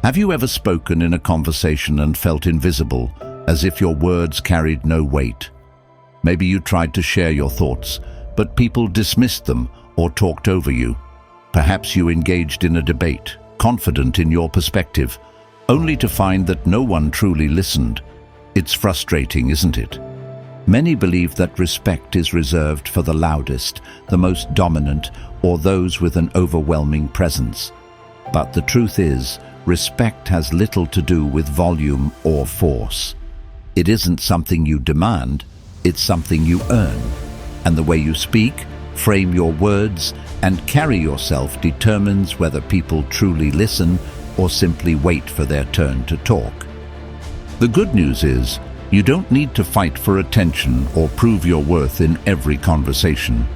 Have you ever spoken in a conversation and felt invisible, as if your words carried no weight? Maybe you tried to share your thoughts, but people dismissed them or talked over you. Perhaps you engaged in a debate, confident in your perspective, only to find that no one truly listened. It's frustrating, isn't it? Many believe that respect is reserved for the loudest, the most dominant, or those with an overwhelming presence. But the truth is, respect has little to do with volume or force. It isn't something you demand, it's something you earn. And the way you speak, frame your words, and carry yourself determines whether people truly listen or simply wait for their turn to talk. The good news is, you don't need to fight for attention or prove your worth in every conversation.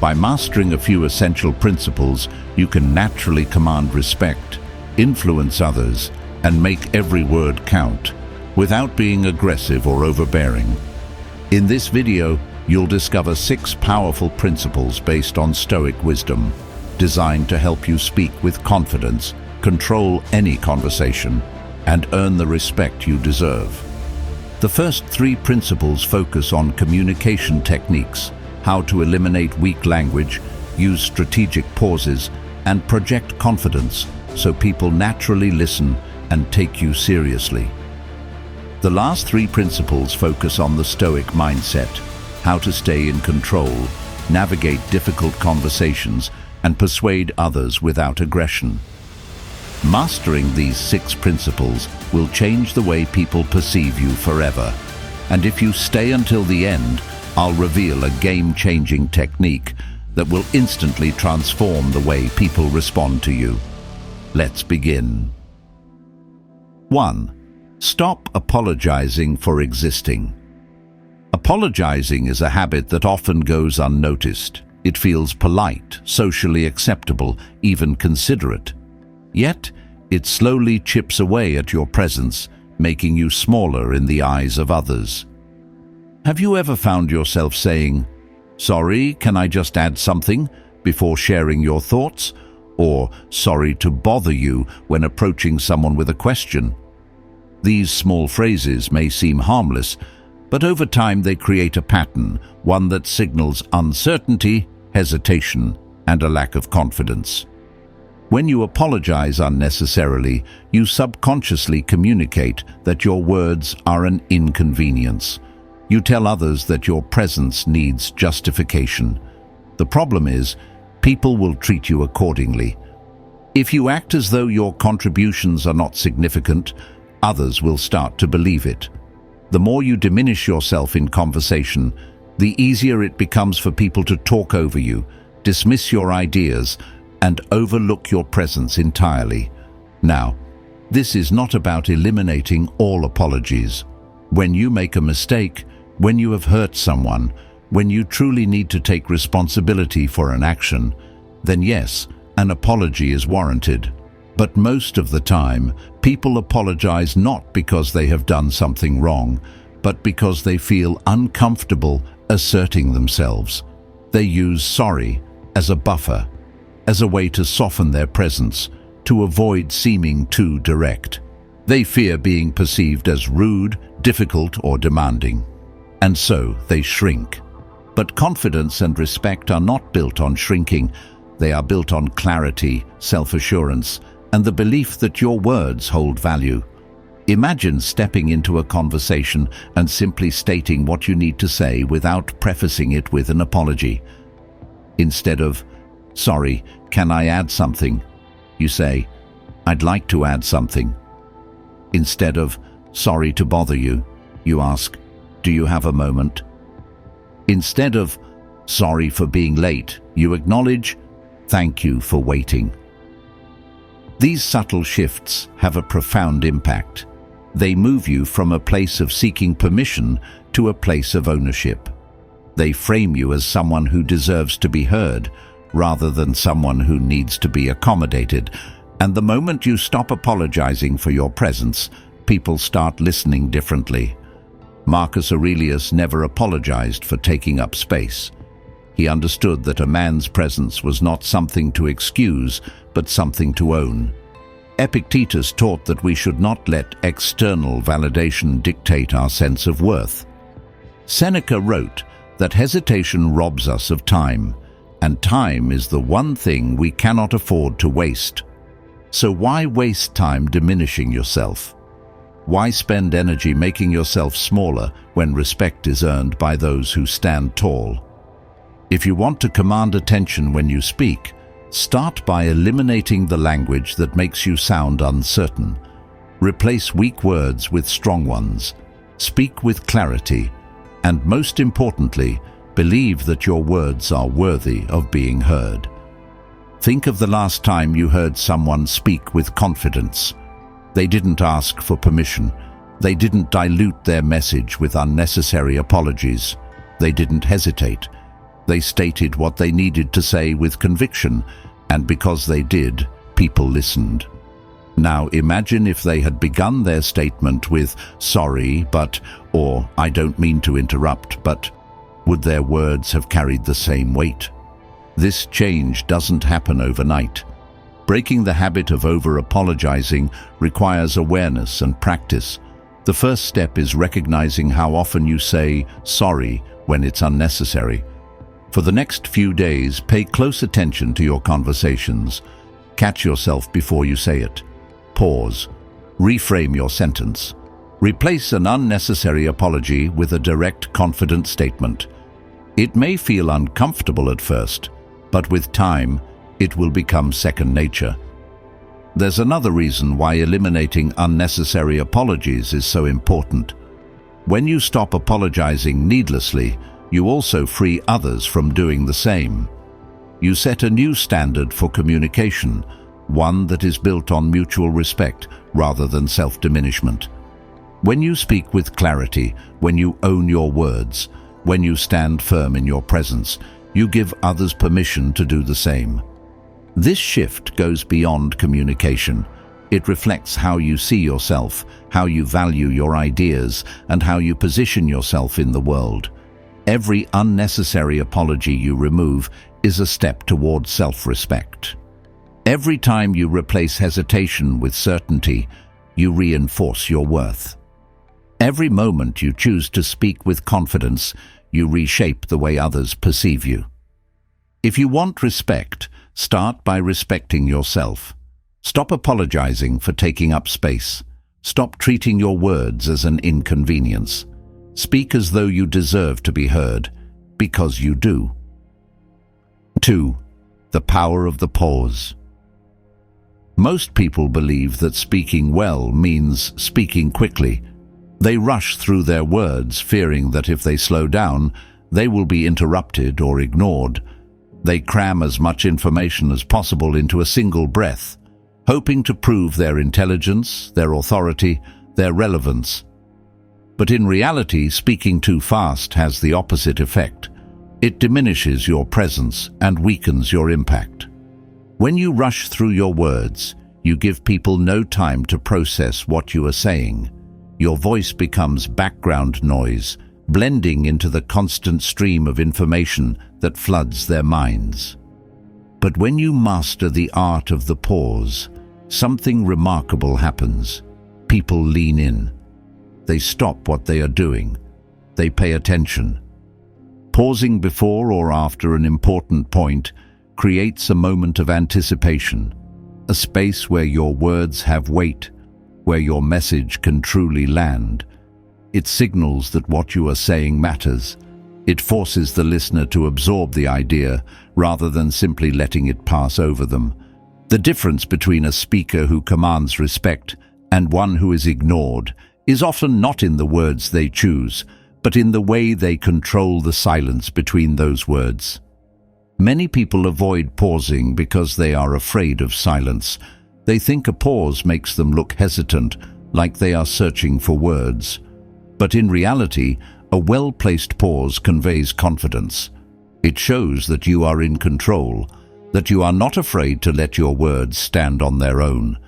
By mastering a few essential principles, you can naturally command respect, influence others, and make every word count, without being aggressive or overbearing. In this video, you'll discover 6 powerful principles based on Stoic wisdom, designed to help you speak with confidence, control any conversation, and earn the respect you deserve. The first 3 principles focus on communication techniques, how to eliminate weak language, use strategic pauses, and project confidence so people naturally listen and take you seriously. The last 3 principles focus on the Stoic mindset, how to stay in control, navigate difficult conversations, and persuade others without aggression. Mastering these 6 principles will change the way people perceive you forever. And if you stay until the end, I'll reveal a game-changing technique that will instantly transform the way people respond to you. Let's begin. 1. Stop apologizing for existing. Apologizing is a habit that often goes unnoticed. It feels polite, socially acceptable, even considerate. Yet, it slowly chips away at your presence, making you smaller in the eyes of others. Have you ever found yourself saying, "Sorry, can I just add something?" before sharing your thoughts? Or, "Sorry to bother you," when approaching someone with a question? These small phrases may seem harmless, but over time they create a pattern, one that signals uncertainty, hesitation, and a lack of confidence. When you apologize unnecessarily, you subconsciously communicate that your words are an inconvenience. You tell others that your presence needs justification. The problem is, people will treat you accordingly. If you act as though your contributions are not significant, others will start to believe it. The more you diminish yourself in conversation, the easier it becomes for people to talk over you, dismiss your ideas, and overlook your presence entirely. Now, this is not about eliminating all apologies. When you make a mistake, when you have hurt someone, when you truly need to take responsibility for an action, then yes, an apology is warranted. But most of the time, people apologize not because they have done something wrong, but because they feel uncomfortable asserting themselves. They use sorry as a buffer, as a way to soften their presence, to avoid seeming too direct. They fear being perceived as rude, difficult, or demanding. And so they shrink. But confidence and respect are not built on shrinking. They are built on clarity, self-assurance, and the belief that your words hold value. Imagine stepping into a conversation and simply stating what you need to say without prefacing it with an apology. Instead of, "Sorry, can I add something?" you say, "I'd like to add something." Instead of, "Sorry to bother you," you ask, "Do you have a moment?" Instead of, "Sorry for being late," you acknowledge, "Thank you for waiting." These subtle shifts have a profound impact. They move you from a place of seeking permission to a place of ownership. They frame you as someone who deserves to be heard, rather than someone who needs to be accommodated. And the moment you stop apologizing for your presence, people start listening differently. Marcus Aurelius never apologized for taking up space. He understood that a man's presence was not something to excuse, but something to own. Epictetus taught that we should not let external validation dictate our sense of worth. Seneca wrote that hesitation robs us of time, and time is the one thing we cannot afford to waste. So why waste time diminishing yourself? Why spend energy making yourself smaller when respect is earned by those who stand tall? If you want to command attention when you speak, start by eliminating the language that makes you sound uncertain. Replace weak words with strong ones. Speak with clarity, and most importantly, believe that your words are worthy of being heard. Think of the last time you heard someone speak with confidence. They didn't ask for permission. They didn't dilute their message with unnecessary apologies. They didn't hesitate. They stated what they needed to say with conviction, and because they did, people listened. Now imagine if they had begun their statement with "sorry, but," or "I don't mean to interrupt, but," would their words have carried the same weight? This change doesn't happen overnight. Breaking the habit of over-apologizing requires awareness and practice. The first step is recognizing how often you say "sorry" when it's unnecessary. For the next few days, pay close attention to your conversations. Catch yourself before you say it. Pause. Reframe your sentence. Replace an unnecessary apology with a direct, confident statement. It may feel uncomfortable at first, but with time, it will become second nature. There's another reason why eliminating unnecessary apologies is so important. When you stop apologizing needlessly, you also free others from doing the same. You set a new standard for communication, one that is built on mutual respect rather than self-diminishment. When you speak with clarity, when you own your words, when you stand firm in your presence, you give others permission to do the same. This shift goes beyond communication. It reflects how you see yourself, how you value your ideas, and how you position yourself in the world. Every unnecessary apology you remove is a step toward self-respect. Every time you replace hesitation with certainty, you reinforce your worth. Every moment you choose to speak with confidence, you reshape the way others perceive you. If you want respect, start by respecting yourself. Stop apologizing for taking up space. Stop treating your words as an inconvenience. Speak as though you deserve to be heard, because you do. 2. The power of the pause. Most people believe that speaking well means speaking quickly. They rush through their words, fearing that if they slow down, they will be interrupted or ignored. They cram as much information as possible into a single breath, hoping to prove their intelligence, their authority, their relevance. But in reality, speaking too fast has the opposite effect. It diminishes your presence and weakens your impact. When you rush through your words, you give people no time to process what you are saying. Your voice becomes background noise, blending into the constant stream of information that floods their minds. But when you master the art of the pause, something remarkable happens. People lean in. They stop what they are doing. They pay attention. Pausing before or after an important point creates a moment of anticipation, a space where your words have weight, where your message can truly land. It signals that what you are saying matters. It forces the listener to absorb the idea rather than simply letting it pass over them. The difference between a speaker who commands respect and one who is ignored is often not in the words they choose, but in the way they control the silence between those words. Many people avoid pausing because they are afraid of silence. They think a pause makes them look hesitant, like they are searching for words. But in reality, a well-placed pause conveys confidence. It shows that you are in control, that you are not afraid to let your words stand on their own.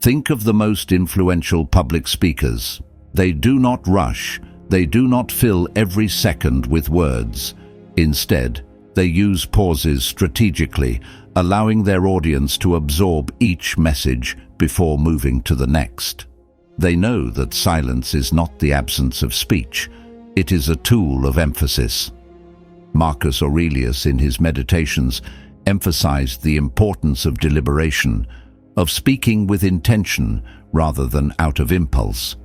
Think of the most influential public speakers. They do not rush. They do not fill every second with words. Instead, they use pauses strategically, allowing their audience to absorb each message before moving to the next. They know that silence is not the absence of speech, it is a tool of emphasis. Marcus Aurelius, in his Meditations, emphasized the importance of deliberation, of speaking with intention rather than out of impulse.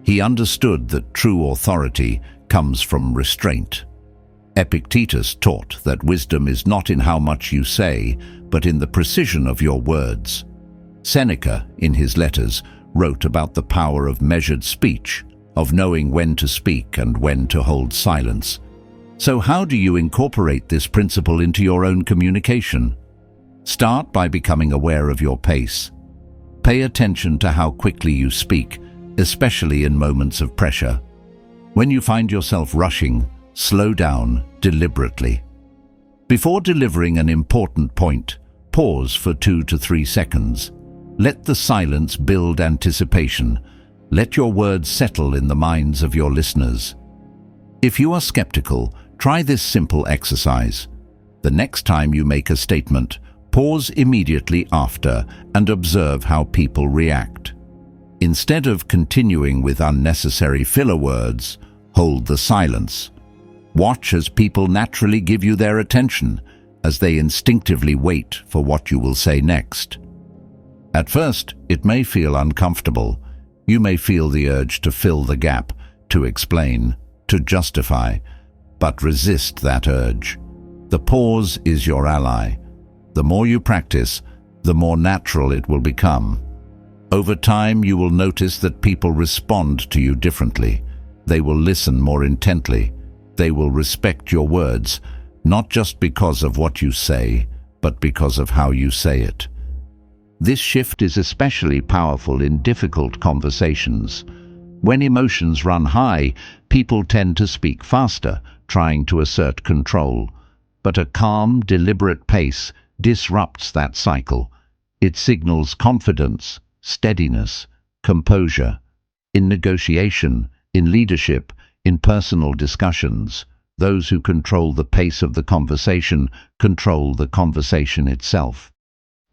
He understood that true authority comes from restraint. Epictetus taught that wisdom is not in how much you say, but in the precision of your words. Seneca, in his letters, wrote about the power of measured speech, of knowing when to speak and when to hold silence. So how do you incorporate this principle into your own communication? Start by becoming aware of your pace. Pay attention to how quickly you speak, especially in moments of pressure. When you find yourself rushing, slow down deliberately. Before delivering an important point, pause for 2 to 3 seconds. Let the silence build anticipation. Let your words settle in the minds of your listeners. If you are skeptical, try this simple exercise. The next time you make a statement, pause immediately after and observe how people react. Instead of continuing with unnecessary filler words, hold the silence. Watch as people naturally give you their attention, as they instinctively wait for what you will say next. At first, it may feel uncomfortable. You may feel the urge to fill the gap, to explain, to justify, but resist that urge. The pause is your ally. The more you practice, the more natural it will become. Over time, you will notice that people respond to you differently. They will listen more intently. They will respect your words, not just because of what you say, but because of how you say it. This shift is especially powerful in difficult conversations. When emotions run high, people tend to speak faster, trying to assert control. But a calm, deliberate pace disrupts that cycle. It signals confidence, steadiness, composure. In negotiation, in leadership, in personal discussions, those who control the pace of the conversation control the conversation itself.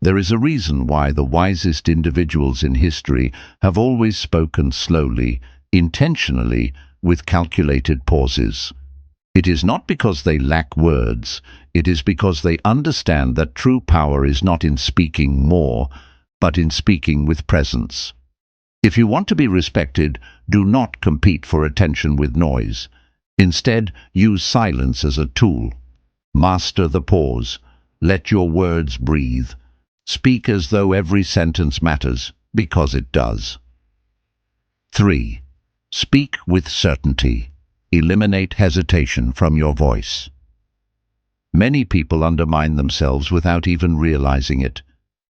There is a reason why the wisest individuals in history have always spoken slowly, intentionally, with calculated pauses. It is not because they lack words, it is because they understand that true power is not in speaking more, but in speaking with presence. If you want to be respected, do not compete for attention with noise. Instead, use silence as a tool. Master the pause. Let your words breathe. Speak as though every sentence matters, because it does. 3. Speak with certainty. Eliminate hesitation from your voice. Many people undermine themselves without even realizing it.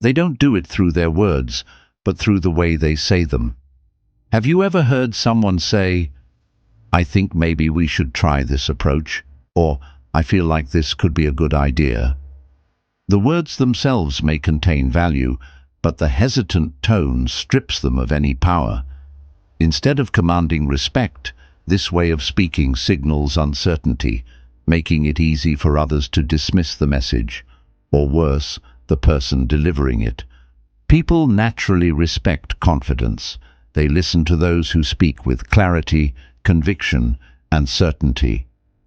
They don't do it through their words, but through the way they say them. Have you ever heard someone say, "I think maybe we should try this approach," or "I feel like this could be a good idea"? The words themselves may contain value, but the hesitant tone strips them of any power. Instead of commanding respect, this way of speaking signals uncertainty, making it easy for others to dismiss the message, or worse, the person delivering it. People naturally respect confidence. They listen to those who speak with clarity, conviction, and certainty.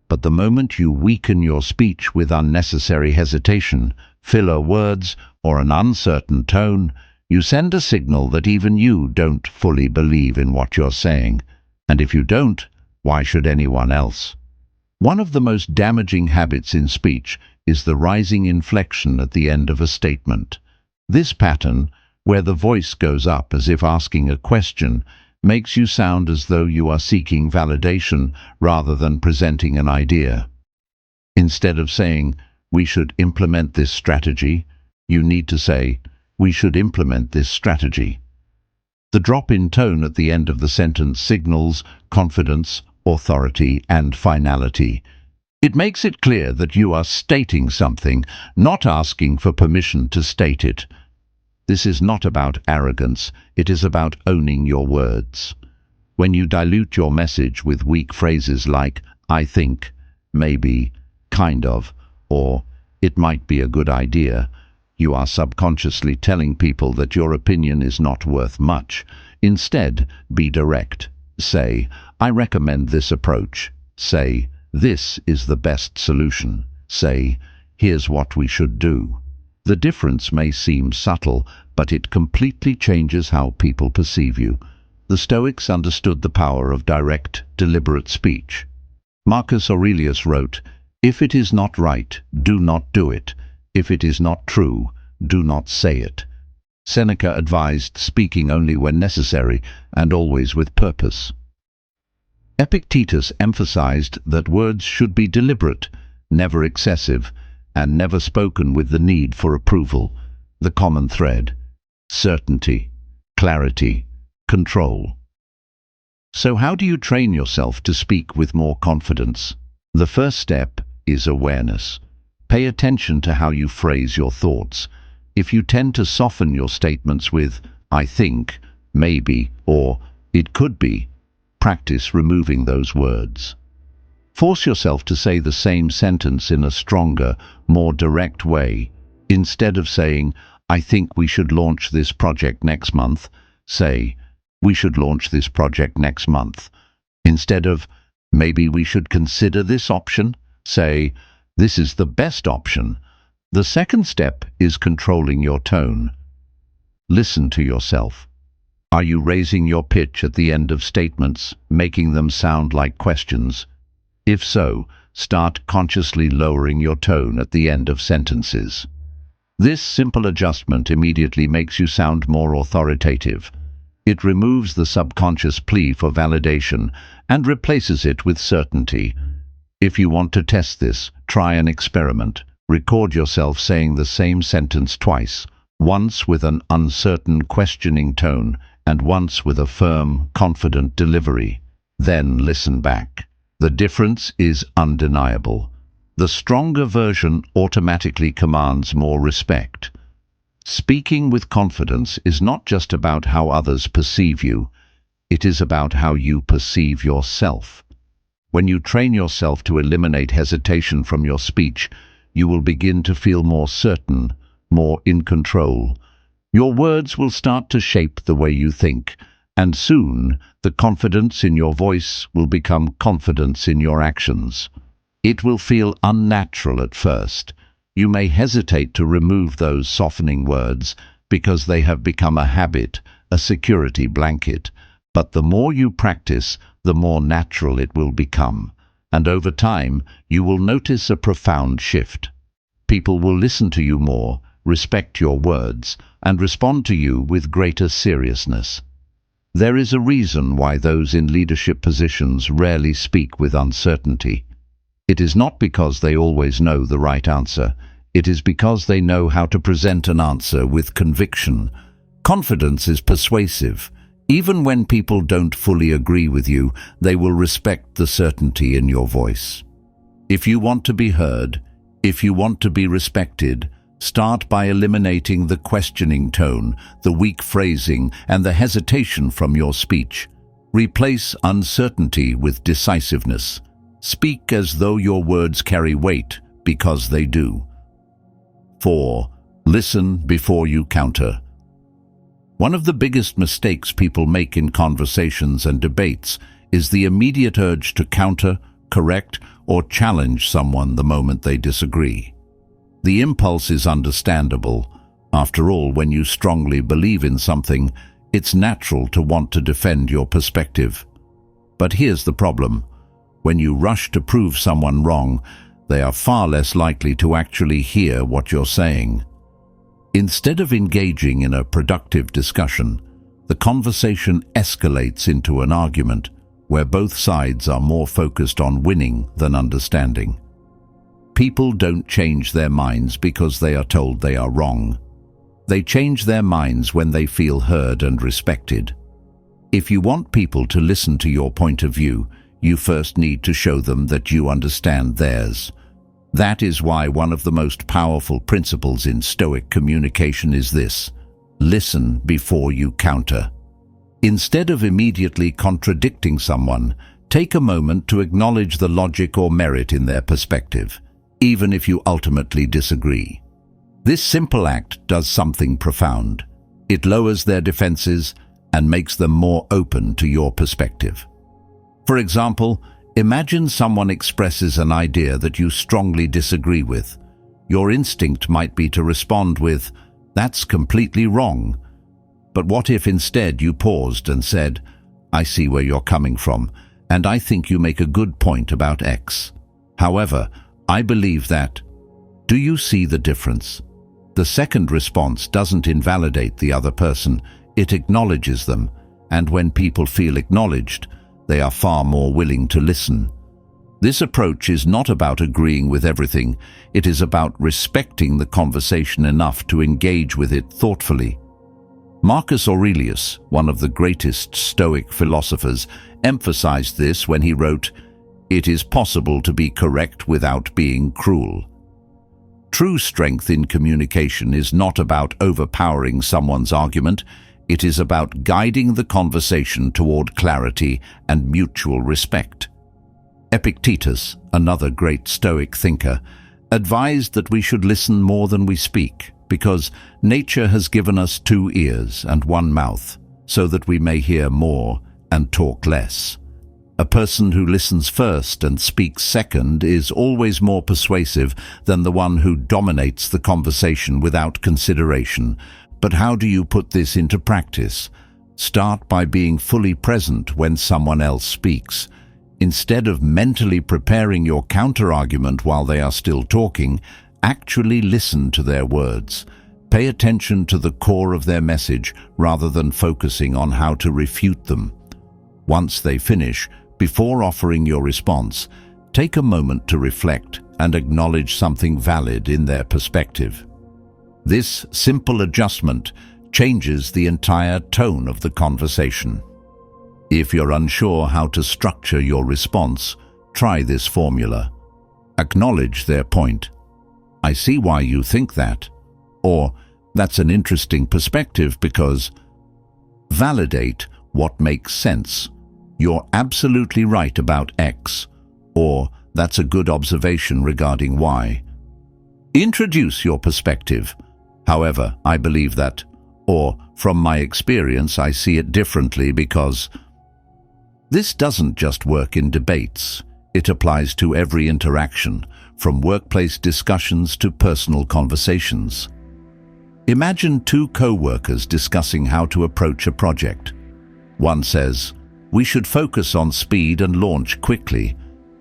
But the moment you weaken your speech with unnecessary hesitation, filler words, or an uncertain tone, you send a signal that even you don't fully believe in what you're saying. And if you don't, why should anyone else? One of the most damaging habits in speech is the rising inflection at the end of a statement. This pattern, where the voice goes up as if asking a question, makes you sound as though you are seeking validation rather than presenting an idea. Instead of saying, "We should implement this strategy," you need to say, "We should implement this strategy." The drop in tone at the end of the sentence signals confidence, authority, and finality. It makes it clear that you are stating something, not asking for permission to state it. This is not about arrogance, it is about owning your words. When you dilute your message with weak phrases like, "I think," "maybe," "kind of," or "it might be a good idea," You are subconsciously telling people that your opinion is not worth much. Instead, be direct. Say, I recommend this approach. Say, this is the best solution. Say, here's what we should do. The difference may seem subtle, but it completely changes how people perceive you. The Stoics understood the power of direct, deliberate speech. Marcus Aurelius wrote, "If it is not right, do not do it. If it is not true, do not say it." Seneca advised speaking only when necessary and always with purpose. Epictetus emphasized that words should be deliberate, never excessive, and never spoken with the need for approval. The common thread: certainty, clarity, control. So how do you train yourself to speak with more confidence? The first step is awareness. Pay attention to how you phrase your thoughts. If you tend to soften your statements with, I think, maybe, or it could be, practice removing those words. Force yourself to say the same sentence in a stronger, more direct way. Instead of saying, I think we should launch this project next month, say, we should launch this project next month. Instead of, maybe we should consider this option, say, this is the best option. The second step is controlling your tone. Listen to yourself. Are you raising your pitch at the end of statements, making them sound like questions? If so, start consciously lowering your tone at the end of sentences. This simple adjustment immediately makes you sound more authoritative. It removes the subconscious plea for validation and replaces it with certainty. If you want to test this, try an experiment. Record yourself saying the same sentence twice, once with an uncertain, questioning tone, and once with a firm, confident delivery. Then listen back. The difference is undeniable. The stronger version automatically commands more respect. Speaking with confidence is not just about how others perceive you, it is about how you perceive yourself. When you train yourself to eliminate hesitation from your speech, you will begin to feel more certain, more in control. Your words will start to shape the way you think, and soon the confidence in your voice will become confidence in your actions. It will feel unnatural at first. You may hesitate to remove those softening words because they have become a habit, a security blanket. But the more you practice, the more natural it will become. And over time, you will notice a profound shift. People will listen to you more, respect your words, and respond to you with greater seriousness. There is a reason why those in leadership positions rarely speak with uncertainty. It is not because they always know the right answer. It is because they know how to present an answer with conviction. Confidence is persuasive. Even when people don't fully agree with you, they will respect the certainty in your voice. If you want to be heard, if you want to be respected, start by eliminating the questioning tone, the weak phrasing, and the hesitation from your speech. Replace uncertainty with decisiveness. Speak as though your words carry weight, because they do. 4. Listen before you counter. One of the biggest mistakes people make in conversations and debates is the immediate urge to counter, correct, or challenge someone the moment they disagree. The impulse is understandable. After all, when you strongly believe in something, it's natural to want to defend your perspective. But here's the problem. When you rush to prove someone wrong, they are far less likely to actually hear what you're saying. Instead of engaging in a productive discussion, the conversation escalates into an argument where both sides are more focused on winning than understanding. People don't change their minds because they are told they are wrong. They change their minds when they feel heard and respected. If you want people to listen to your point of view, you first need to show them that you understand theirs. That is why one of the most powerful principles in Stoic communication is this: listen before you counter. Instead of immediately contradicting someone, take a moment to acknowledge the logic or merit in their perspective, even if you ultimately disagree. This simple act does something profound. It lowers their defenses and makes them more open to your perspective. For example, imagine someone expresses an idea that you strongly disagree with. Your instinct might be to respond with, "That's completely wrong." But what if instead you paused and said, "I see where you're coming from, and I think you make a good point about X. However, I believe that." Do you see the difference? The second response doesn't invalidate the other person, it acknowledges them, and when people feel acknowledged, they are far more willing to listen. This approach is not about agreeing with everything, it is about respecting the conversation enough to engage with it thoughtfully. Marcus Aurelius, one of the greatest Stoic philosophers, emphasized this when he wrote, "It is possible to be correct without being cruel." True strength in communication is not about overpowering someone's argument, it is about guiding the conversation toward clarity and mutual respect. Epictetus, another great Stoic thinker, advised that we should listen more than we speak, because nature has given us 2 ears and 1 mouth, so that we may hear more and talk less. A person who listens first and speaks second is always more persuasive than the one who dominates the conversation without consideration. But how do you put this into practice? Start by being fully present when someone else speaks. Instead of mentally preparing your counter-argument while they are still talking, actually listen to their words. Pay attention to the core of their message rather than focusing on how to refute them. Once they finish, before offering your response, take a moment to reflect and acknowledge something valid in their perspective. This simple adjustment changes the entire tone of the conversation. If you're unsure how to structure your response, try this formula. Acknowledge their point. "I see why you think that," or "That's an interesting perspective because." Validate what makes sense. "You're absolutely right about X," or "That's a good observation regarding Y." Introduce your perspective. "However, I believe that," or "From my experience, I see it differently because." This doesn't just work in debates. It applies to every interaction, from workplace discussions to personal conversations. Imagine 2 co-workers discussing how to approach a project. One says, "We should focus on speed and launch quickly."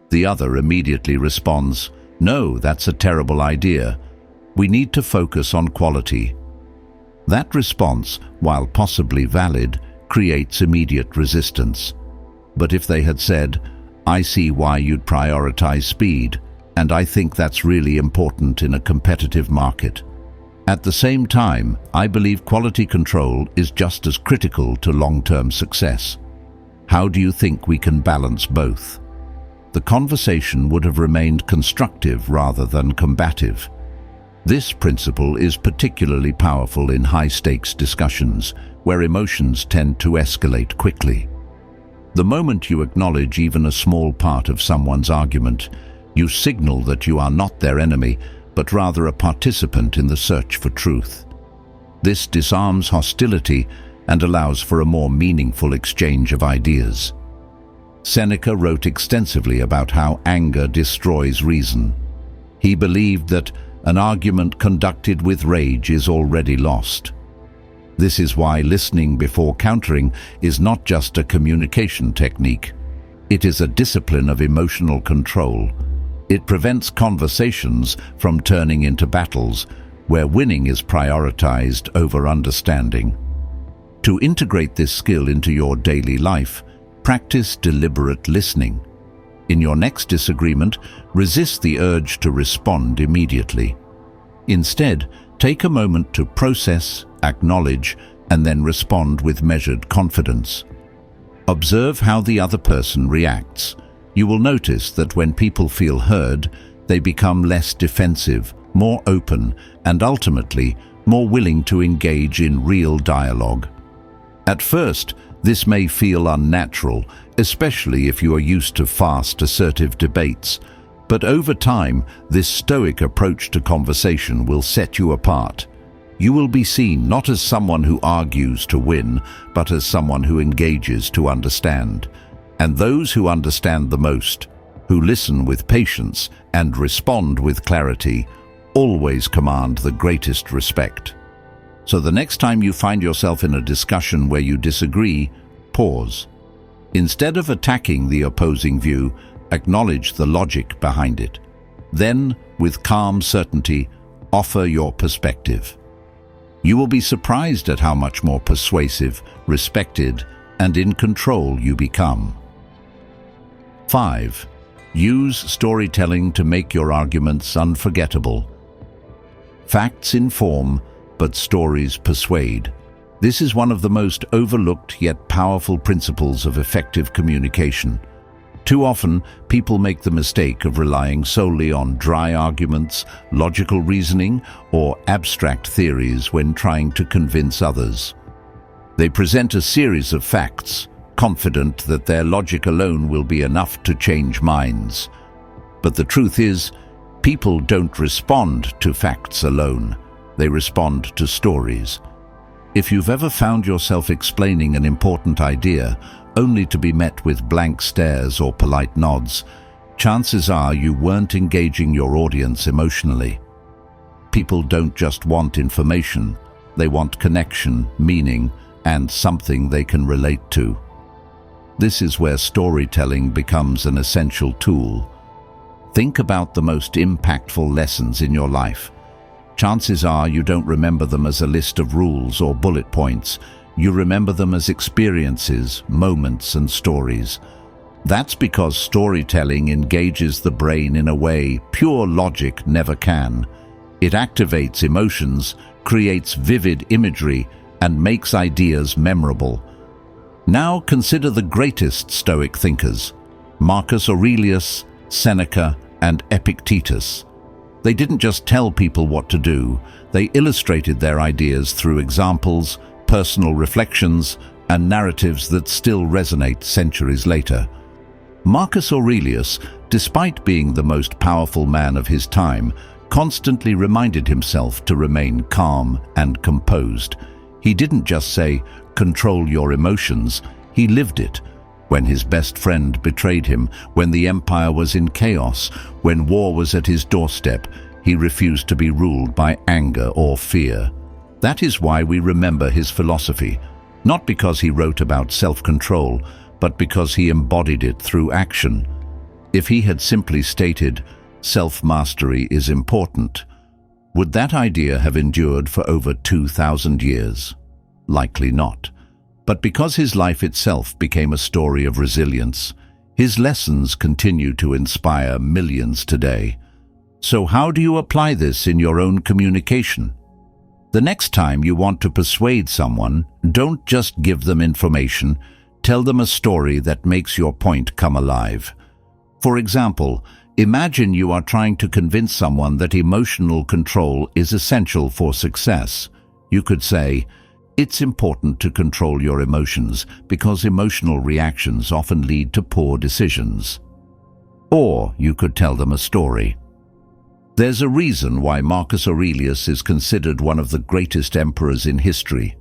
The other immediately responds, "No, that's a terrible idea. We need to focus on quality." That response, while possibly valid, creates immediate resistance. But if they had said, "I see why you'd prioritize speed, and I think that's really important in a competitive market. At the same time, I believe quality control is just as critical to long-term success. How do you think we can balance both?" The conversation would have remained constructive rather than combative. This principle is particularly powerful in high-stakes discussions, where emotions tend to escalate quickly. The moment you acknowledge even a small part of someone's argument, you signal that you are not their enemy, but rather a participant in the search for truth. This disarms hostility and allows for a more meaningful exchange of ideas. Seneca wrote extensively about how anger destroys reason. He believed that an argument conducted with rage is already lost. This is why listening before countering is not just a communication technique. It is a discipline of emotional control. It prevents conversations from turning into battles where winning is prioritized over understanding. To integrate this skill into your daily life, practice deliberate listening. In your next disagreement, resist the urge to respond immediately. Instead, take a moment to process, acknowledge, and then respond with measured confidence. Observe how the other person reacts. You will notice that when people feel heard, they become less defensive, more open, and ultimately more willing to engage in real dialogue. At first, this may feel unnatural, especially if you are used to fast, assertive debates. But over time, this Stoic approach to conversation will set you apart. You will be seen not as someone who argues to win, but as someone who engages to understand. And those who understand the most, who listen with patience and respond with clarity, always command the greatest respect. So the next time you find yourself in a discussion where you disagree, pause. Instead of attacking the opposing view, acknowledge the logic behind it. Then, with calm certainty, offer your perspective. You will be surprised at how much more persuasive, respected, and in control you become. 5. Use storytelling to make your arguments unforgettable. Facts inform, but stories persuade. This is one of the most overlooked yet powerful principles of effective communication. Too often, people make the mistake of relying solely on dry arguments, logical reasoning, or abstract theories when trying to convince others. They present a series of facts, confident that their logic alone will be enough to change minds. But the truth is, people don't respond to facts alone. They respond to stories. If you've ever found yourself explaining an important idea only to be met with blank stares or polite nods, chances are you weren't engaging your audience emotionally. People don't just want information, they want connection, meaning, and something they can relate to. This is where storytelling becomes an essential tool. Think about the most impactful lessons in your life. Chances are you don't remember them as a list of rules or bullet points. You remember them as experiences, moments, and stories. That's because storytelling engages the brain in a way pure logic never can. It activates emotions, creates vivid imagery, and makes ideas memorable. Now consider the greatest Stoic thinkers: Marcus Aurelius, Seneca, and Epictetus. They didn't just tell people what to do, they illustrated their ideas through examples, personal reflections, and narratives that still resonate centuries later. Marcus Aurelius, despite being the most powerful man of his time, constantly reminded himself to remain calm and composed. He didn't just say, "Control your emotions," he lived it. When his best friend betrayed him, when the empire was in chaos, when war was at his doorstep, he refused to be ruled by anger or fear. That is why we remember his philosophy, not because he wrote about self-control, but because he embodied it through action. If he had simply stated, "Self-mastery is important," would that idea have endured for over 2,000 years? Likely not. But because his life itself became a story of resilience, his lessons continue to inspire millions today. So how do you apply this in your own communication? The next time you want to persuade someone, don't just give them information, tell them a story that makes your point come alive. For example, imagine you are trying to convince someone that emotional control is essential for success. You could say, "It's important to control your emotions because emotional reactions often lead to poor decisions." Or you could tell them a story. There's a reason why Marcus Aurelius is considered one of the greatest emperors in history.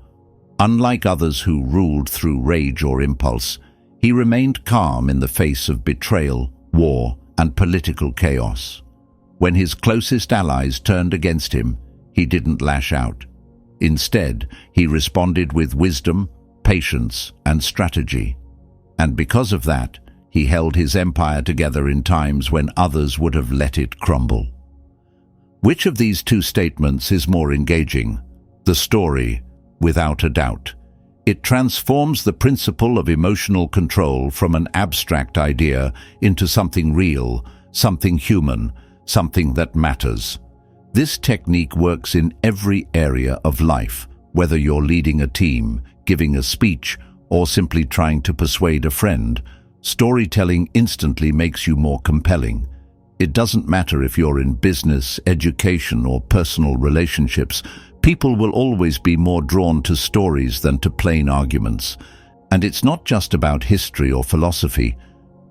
Unlike others who ruled through rage or impulse, he remained calm in the face of betrayal, war, and political chaos. When his closest allies turned against him, he didn't lash out. Instead, he responded with wisdom, patience, and strategy. And because of that, he held his empire together in times when others would have let it crumble. Which of these two statements is more engaging? The story, without a doubt. It transforms the principle of emotional control from an abstract idea into something real, something human, something that matters. This technique works in every area of life, whether you're leading a team, giving a speech, or simply trying to persuade a friend. Storytelling instantly makes you more compelling. It doesn't matter if you're in business, education, or personal relationships. People will always be more drawn to stories than to plain arguments. And it's not just about history or philosophy.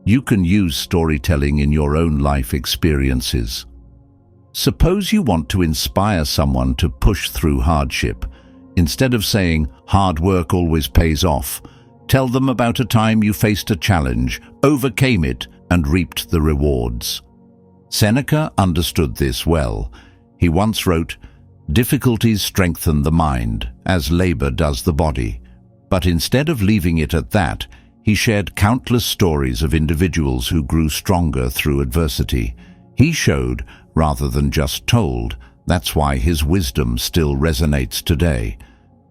You can use storytelling in your own life experiences. Suppose you want to inspire someone to push through hardship. Instead of saying, "Hard work always pays off," tell them about a time you faced a challenge, overcame it, and reaped the rewards. Seneca understood this well. He once wrote, "Difficulties strengthen the mind, as labor does the body." But instead of leaving it at that, he shared countless stories of individuals who grew stronger through adversity. He showed, rather than just told. That's why his wisdom still resonates today.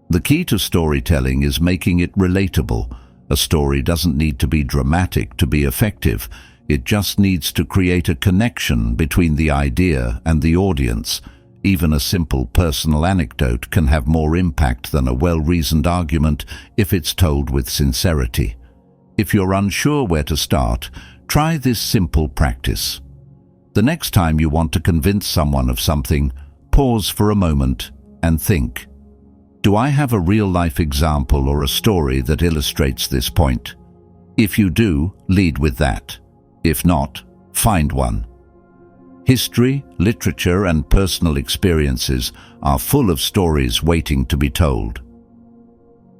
The key to storytelling is making it relatable. A story doesn't need to be dramatic to be effective. It just needs to create a connection between the idea and the audience. Even a simple personal anecdote can have more impact than a well-reasoned argument if it's told with sincerity. If you're unsure where to start, try this simple practice. The next time you want to convince someone of something, pause for a moment and think, do I have a real-life example or a story that illustrates this point? If you do, lead with that. If not, find one. History, literature, and personal experiences are full of stories waiting to be told.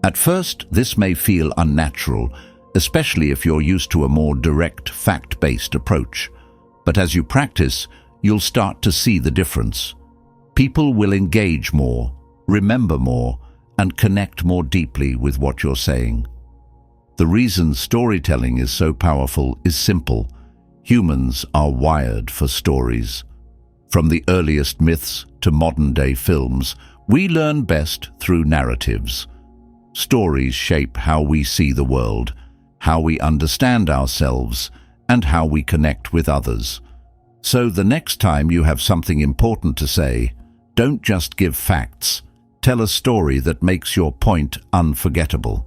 At first, this may feel unnatural, especially if you're used to a more direct, fact-based approach. But as you practice, you'll start to see the difference. People will engage more, remember more, and connect more deeply with what you're saying. The reason storytelling is so powerful is simple. Humans are wired for stories. From the earliest myths to modern-day films, we learn best through narratives. Stories shape how we see the world, how we understand ourselves, and how we connect with others. So the next time you have something important to say, don't just give facts. Tell a story that makes your point unforgettable.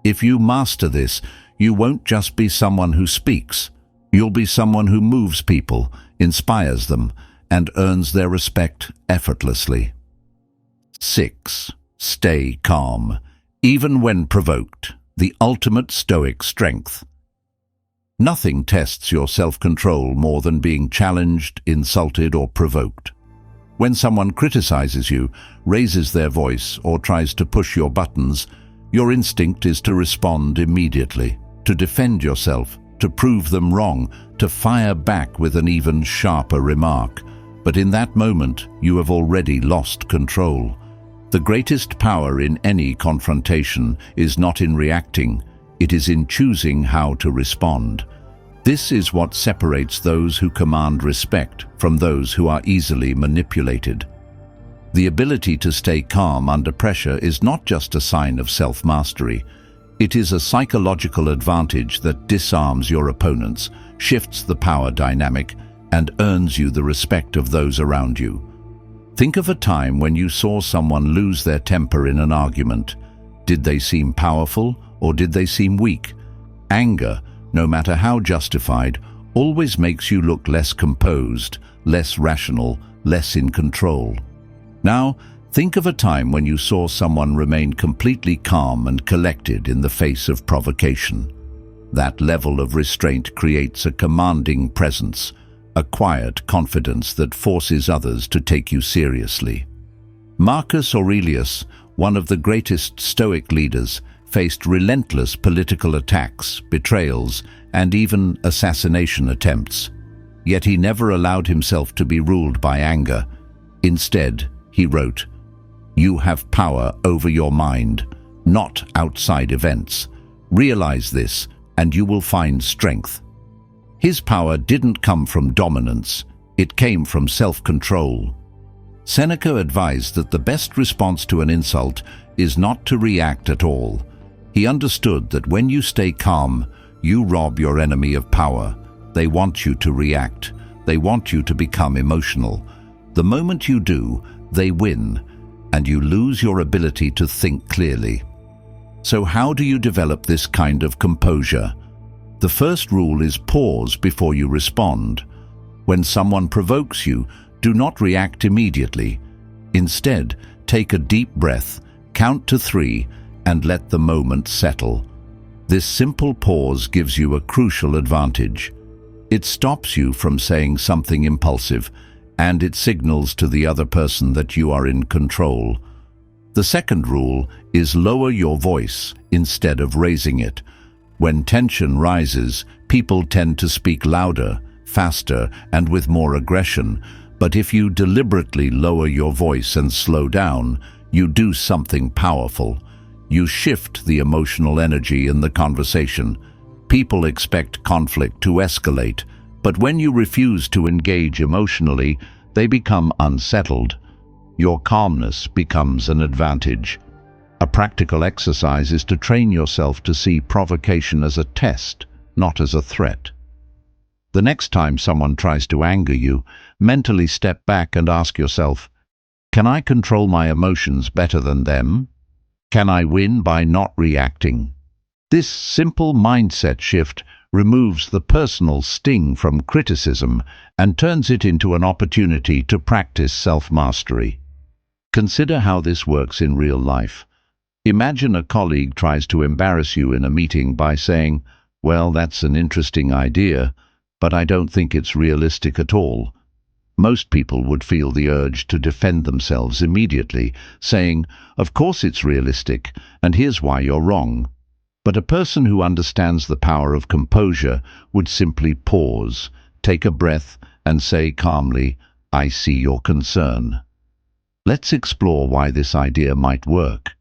If you master this, you won't just be someone who speaks. You'll be someone who moves people, inspires them, and earns their respect effortlessly. 6. Stay calm, even when provoked. The ultimate Stoic strength. Nothing tests your self-control more than being challenged, insulted, or provoked. When someone criticizes you, raises their voice, or tries to push your buttons, your instinct is to respond immediately, to defend yourself, to prove them wrong, to fire back with an even sharper remark. But in that moment, you have already lost control. The greatest power in any confrontation is not in reacting, it is in choosing how to respond. This is what separates those who command respect from those who are easily manipulated. The ability to stay calm under pressure is not just a sign of self-mastery. It is a psychological advantage that disarms your opponents, shifts the power dynamic, and earns you the respect of those around you. Think of a time when you saw someone lose their temper in an argument. Did they seem powerful or did they seem weak? Anger, no matter how justified, always makes you look less composed, less rational, less in control. Now, think of a time when you saw someone remain completely calm and collected in the face of provocation. That level of restraint creates a commanding presence, a quiet confidence that forces others to take you seriously. Marcus Aurelius, one of the greatest Stoic leaders, faced relentless political attacks, betrayals, and even assassination attempts. Yet he never allowed himself to be ruled by anger. Instead, he wrote, "You have power over your mind, not outside events. Realize this, and you will find strength." His power didn't come from dominance, it came from self-control. Seneca advised that the best response to an insult is not to react at all. He understood that when you stay calm, you rob your enemy of power. They want you to react. They want you to become emotional. The moment you do, they win, and you lose your ability to think clearly. So how do you develop this kind of composure? The first rule is pause before you respond. When someone provokes you, do not react immediately. Instead, take a deep breath, count to 3, and let the moment settle. This simple pause gives you a crucial advantage. It stops you from saying something impulsive, and it signals to the other person that you are in control. The second rule is lower your voice instead of raising it. When tension rises, people tend to speak louder, faster, and with more aggression. But if you deliberately lower your voice and slow down, you do something powerful. You shift the emotional energy in the conversation. People expect conflict to escalate, but when you refuse to engage emotionally, they become unsettled. Your calmness becomes an advantage. A practical exercise is to train yourself to see provocation as a test, not as a threat. The next time someone tries to anger you, mentally step back and ask yourself, can I control my emotions better than them? Can I win by not reacting? This simple mindset shift removes the personal sting from criticism and turns it into an opportunity to practice self-mastery. Consider how this works in real life. Imagine a colleague tries to embarrass you in a meeting by saying, "Well, that's an interesting idea, but I don't think it's realistic at all." Most people would feel the urge to defend themselves immediately, saying, "Of course it's realistic, and here's why you're wrong." But a person who understands the power of composure would simply pause, take a breath, and say calmly, "I see your concern." Let's explore why this idea might work.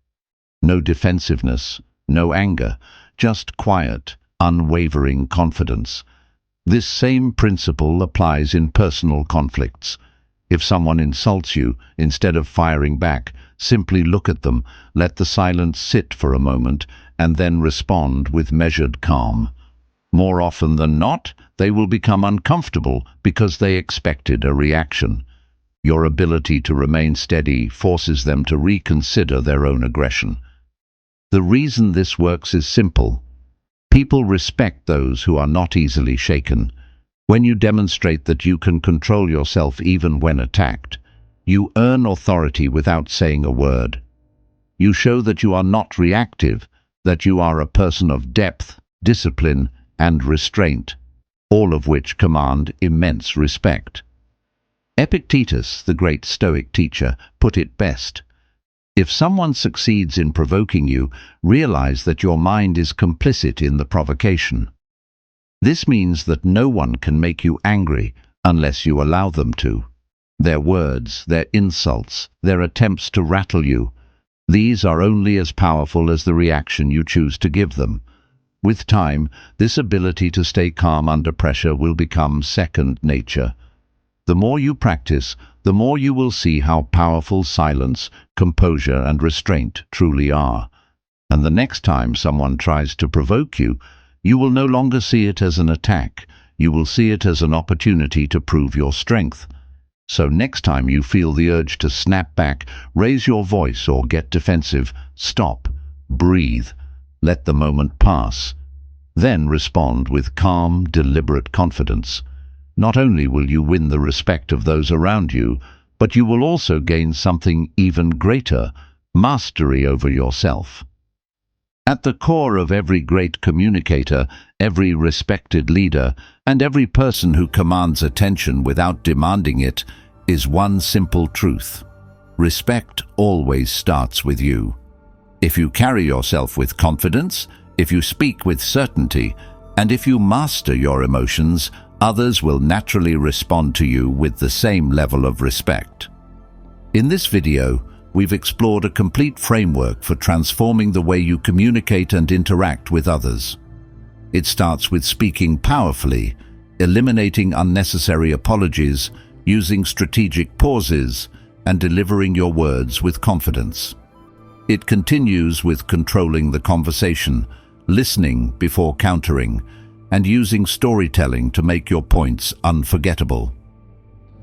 No defensiveness, no anger, just quiet, unwavering confidence. This same principle applies in personal conflicts. If someone insults you, instead of firing back, simply look at them, let the silence sit for a moment, and then respond with measured calm. More often than not, they will become uncomfortable because they expected a reaction. Your ability to remain steady forces them to reconsider their own aggression. The reason this works is simple. People respect those who are not easily shaken. When you demonstrate that you can control yourself even when attacked, you earn authority without saying a word. You show that you are not reactive, that you are a person of depth, discipline, and restraint, all of which command immense respect. Epictetus, the great Stoic teacher, put it best. If someone succeeds in provoking you, realize that your mind is complicit in the provocation. This means that no one can make you angry unless you allow them to. Their words, their insults, their attempts to rattle you, these are only as powerful as the reaction you choose to give them. With time, this ability to stay calm under pressure will become second nature. The more you practice, the more you will see how powerful silence, composure, and restraint truly are. And the next time someone tries to provoke you, you will no longer see it as an attack. You will see it as an opportunity to prove your strength. So next time you feel the urge to snap back, raise your voice, or get defensive, stop, breathe, let the moment pass. Then respond with calm, deliberate confidence. Not only will you win the respect of those around you, but you will also gain something even greater, mastery over yourself. At the core of every great communicator, every respected leader, and every person who commands attention without demanding it, is one simple truth. Respect always starts with you. If you carry yourself with confidence, if you speak with certainty, and if you master your emotions, others will naturally respond to you with the same level of respect. In this video, we've explored a complete framework for transforming the way you communicate and interact with others. It starts with speaking powerfully, eliminating unnecessary apologies, using strategic pauses, and delivering your words with confidence. It continues with controlling the conversation, listening before countering, and using storytelling to make your points unforgettable.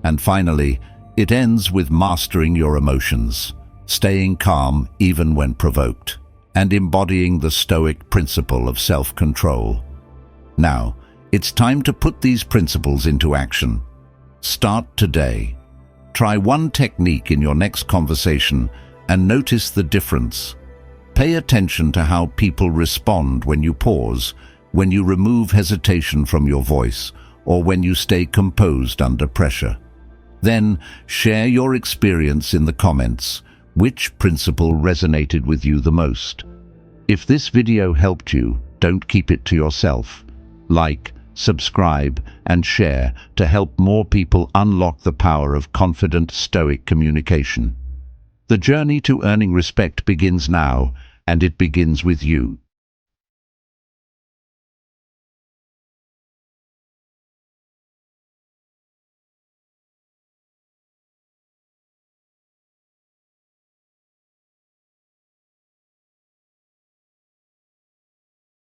And finally, it ends with mastering your emotions, staying calm even when provoked, and embodying the Stoic principle of self-control. Now, it's time to put these principles into action. Start today. Try one technique in your next conversation and notice the difference. Pay attention to how people respond when you pause, when you remove hesitation from your voice, or when you stay composed under pressure. Then, share your experience in the comments. Which principle resonated with you the most? If this video helped you, don't keep it to yourself. Like, subscribe, and share to help more people unlock the power of confident Stoic communication. The journey to earning respect begins now, and it begins with you.